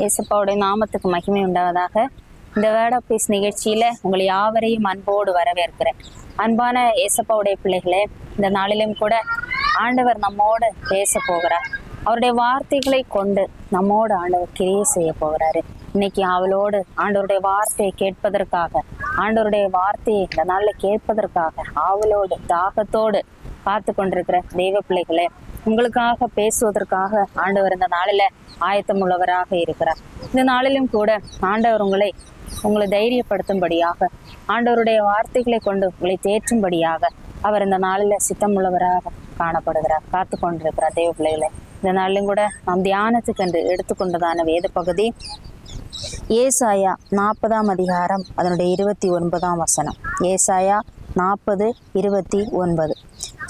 ஏசப்பாவுடைய நாமத்துக்கு மகிமை உண்டாவதாக. இந்த வேர்ட் ஆஃப் பீஸ் நிகழ்ச்சியில உங்களை யாவரையும் அன்போடு வரவேற்கிறேன். அன்பான ஏசப்பாவுடைய பிள்ளைகளே, இந்த நாளிலும் கூட ஆண்டவர் நம்மோடு பேச போகிறார். அவருடைய வார்த்தைகளை கொண்டு நம்மோடு ஆண்டவர் கிரியை செய்ய போகிறாரு. இன்னைக்கு அவளோடு ஆண்டவருடைய வார்த்தையை கேட்பதற்காக, ஆண்டவருடைய வார்த்தையை இந்த நாளில் கேட்பதற்காக ஆவலோடு தாகத்தோடு காத்து கொண்டிருக்கிற தெய்வ பிள்ளைகளே, உங்களுக்காக பேசுவதற்காக ஆண்டவர் இந்த நாளில ஆயத்தம் உள்ளவராக இருக்கிறார். இந்த நாளிலும் கூட ஆண்டவர் உங்களை தைரியப்படுத்தும்படியாக, ஆண்டவருடைய வார்த்தைகளை கொண்டு உங்களை தேற்றும்படியாக அவர் இந்த நாளில சித்தமுள்ளவராக காணப்படுகிறார், காத்து கொண்டிருக்கிறார். தெய்வ பிள்ளைகளை, இந்த நாளிலும் கூட நாம் தியானத்துக்கு என்று எடுத்துக்கொண்டதான வேத பகுதி ஏசாயா 40ஆம் அதிகாரம் அதனுடைய 29ஆம் வசனம். ஏசாயா 40:29.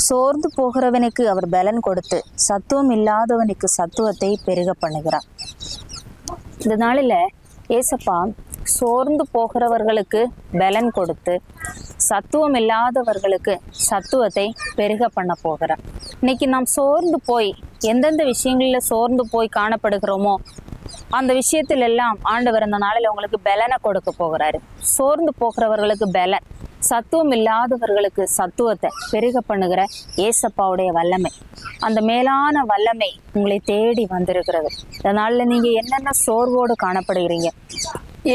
சோர்ந்து போகிறவனுக்கு அவர் பலன் கொடுத்து சத்துவம் இல்லாதவனுக்கு சத்துவத்தை பெருக பண்ணுகிறார். இந்த நாளில ஏசப்பா சோர்ந்து போகிறவர்களுக்கு பலன் கொடுத்து சத்துவம் இல்லாதவர்களுக்கு சத்துவத்தை பெருக பண்ண போகிறார். இன்னைக்கு நாம் சோர்ந்து போய் எந்தெந்த விஷயங்கள்ல சோர்ந்து போய் காணப்படுகிறோமோ அந்த விஷயத்துல எல்லாம் ஆண்டவர் இந்த நாளில் உங்களுக்கு பலனை கொடுக்க போகிறாரு. சோர்ந்து போகிறவர்களுக்கு பலன், சத்துவம் இல்லாதவர்களுக்கு சத்துவத்தை பெருக பண்ணுகிற ஏசப்பாவுடைய வல்லமை, அந்த மேலான வல்லமை உங்களை தேடி வந்திருக்கிறது. இதனால நீங்க என்னென்ன சோர்வோடு காணப்படுகிறீங்க,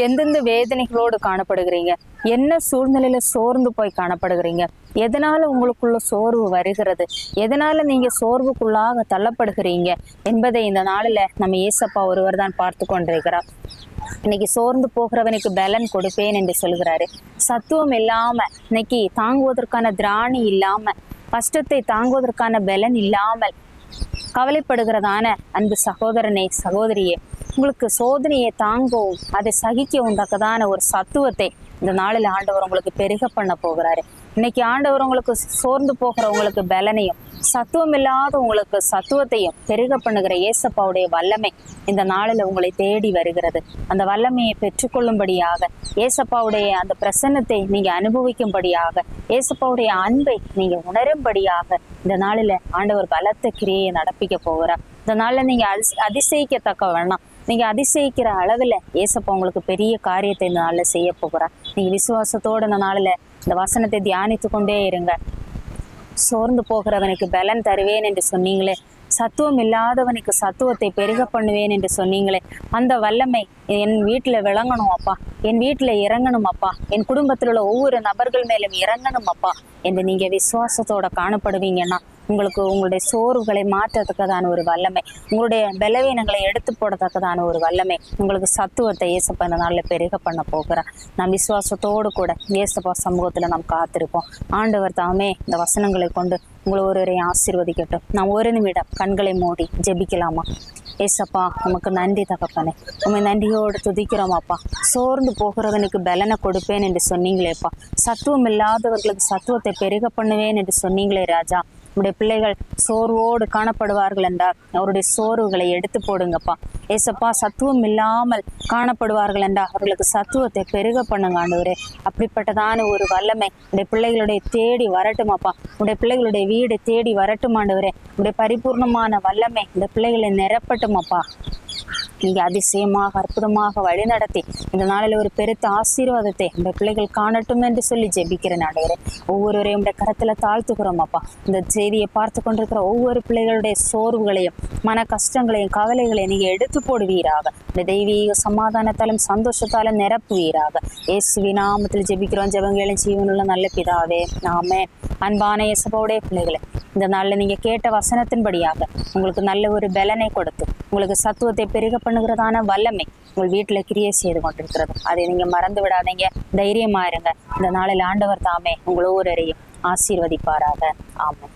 எந்தெந்த வேதனைகளோடு காணப்படுகிறீங்க, என்ன சூழ்நிலையில சோர்ந்து போய் காணப்படுகிறீங்க, எதனால உங்களுக்குள்ள சோர்வு வருகிறது, எதனால நீங்க சோர்வுக்குள்ளாக தள்ளப்படுகிறீங்க என்பதை இந்த நாளில நம்ம ஏசப்பா ஒருவர் தான் பார்த்து கொண்டிருக்கிறார். இன்னைக்கு சோர்ந்து போகிறவனுக்கு பலன் கொடுப்பேன் என்று சொல்கிறாரு. சத்துவம் இல்லாம, இன்னைக்கு தாங்குவதற்கான திராணி இல்லாம, கஷ்டத்தை தாங்குவதற்கான பலன் இல்லாமல் கவலைப்படுகிறதான அன்பு சகோதரனே, சகோதரியே, உங்களுக்கு சோதனையை தாங்கவும் அதை சகிக்கவும் தக்கதான ஒரு சத்துவத்தை இந்த நாளில் ஆண்டவர் உங்களுக்கு பெருக பண்ண போகிறாரு. இன்னைக்கு ஆண்டவர் உங்களுக்கு சோர்ந்து போகிறவங்களுக்கு பலனையும், சத்துவம் இல்லாத உங்களுக்கு சத்துவத்தையும் பெருக பண்ணுகிற ஏசப்பாவுடைய வல்லமை இந்த நாளில் உங்களை தேடி வருகிறது. அந்த வல்லமையை பெற்றுக்கொள்ளும்படியாக, ஏசப்பாவுடைய அந்த பிரசன்னத்தை நீங்க அனுபவிக்கும்படியாக, ஏசப்பாவுடைய அன்பை நீங்க உணரும்படியாக இந்த நாளில் ஆண்டவர் பலத்த கிரியை நடப்பிக்க போகிறார். இந்த நாளில் நீங்க அதிசயிக்கத்தக்க வேணாம், நீங்க அதிசயிக்கிற அளவில் ஏசப்பா உங்களுக்கு பெரிய காரியத்தை இந்த நாளில் செய்ய போகிறார். நீங்க விசுவாசத்தோடு இந்த நாளில் இந்த வசனத்தை தியானித்து கொண்டே இருங்க. சோர்ந்து போகிறவனுக்கு பலன் தருவேன் என்று சொன்னீங்களே, சத்துவம் இல்லாதவனுக்கு சத்துவத்தை பெருக பண்ணுவேன் என்று சொன்னீங்களே, அந்த வல்லமை என் வீட்டில் விளங்கணும் அப்பா, என் வீட்டில் இறங்கணும் அப்பா, என் குடும்பத்தில் உள்ள ஒவ்வொரு நபர்கள் மேலும் இறங்கணும் அப்பா என்று நீங்க விசுவாசத்தோட காணப்படுவீங்கன்னா உங்களுக்கு உங்களுடைய சோர்வுகளை மாற்றத்தக்கதான ஒரு வல்லமை, உங்களுடைய பலவீனங்களை எடுத்து போடத்தக்கதான ஒரு வல்லமை, உங்களுக்கு சத்துவத்தை ஏசப்பா இந்த நாளில் பெருக பண்ண போகிறார். நாம் விசுவாசத்தோடு கூட ஏசப்பா சமூகத்துல நாம் காத்திருப்போம். ஆண்டவர் தாமே இந்த வசனங்களை கொண்டு உங்களை ஒருவரையும் ஆசீர்வதிக்கட்டும். நாம் ஒரு நிமிடம் கண்களை மூடி ஜெபிக்கலாமா? ஏசப்பா, உமக்கு நன்றி தகப்பனே, உண்மை நன்றியோடு துதிக்கிறோம் அப்பா. சோர்ந்து போகிறவனுக்கு பலனை கொடுப்பேன் என்று சொன்னீங்களேப்பா, சத்துவம் இல்லாதவர்களுக்கு சத்துவத்தை பெருக பண்ணுவேன் என்று சொன்னீங்களே ராஜா. நம்முடைய பிள்ளைகள் சோர்வோடு காணப்படுவார்கள் என்றால் அவருடைய சோர்வுகளை எடுத்து போடுங்கப்பா. ஏசப்பா, சத்துவம் இல்லாமல் காணப்படுவார்கள் என்றால் அவர்களுக்கு சத்துவத்தை பெருக பண்ணுங்க ஆண்டவரே. அப்படிப்பட்டதான ஒரு வல்லமை உடைய பிள்ளைகளுடைய தேடி வரட்டுமாப்பா, உடைய பிள்ளைகளுடைய வீடு தேடி வரட்டும் ஆண்டவரே. உடைய பரிபூர்ணமான வல்லமை இந்த பிள்ளைகளை நிரப்பட்டுமாப்பா. நீங்க அதிசயமாக அற்புதமாக வழி நடத்தி இந்த நாளில் ஒரு பெருத்த ஆசீர்வாதத்தை இந்த பிள்ளைகள் காணட்டும் என்று சொல்லி ஜெபிக்கிற ஆண்டவரே. ஒவ்வொருவரையும் உடைய கரத்துல தாழ்த்துக்கிறோம் அப்பா. இந்த செய்தியை பார்த்து கொண்டிருக்கிற ஒவ்வொரு பிள்ளைகளுடைய சோர்வுகளையும், மன கஷ்டங்களையும், கவலைகளையும் நீங்க எடுத்து போடுவீராக. இந்த தெய்வீக சமாதானத்தாலும் சந்தோஷத்தாலும் நிரப்புவீராக. இயேசுவின் நாமத்தில் ஜெபிக்கிறோம் ஜெபங்களின் ஜீவனுள்ள நல்ல பிதாவே, ஆமென். அன்பான இயேசுவோடைய பிள்ளைகளை, இந்த நாளில் நீங்க கேட்ட வசனத்தின்படியாக உங்களுக்கு நல்ல ஒரு பலனை கொடுத்து உங்களுக்கு சத்துவத்தை பெருக பண்ணுகிறதான வல்லமை உங்கள் வீட்டில் கிரியை செய்து கொண்டிருக்கிறது. அதை நீங்க மறந்து விடாதீங்க, தைரியமா இருங்க. இந்த நாளில் ஆண்டவர் தாமே உங்கள் ஒவ்வொருவரையும் ஆசீர்வதிப்பாராக. ஆமென்.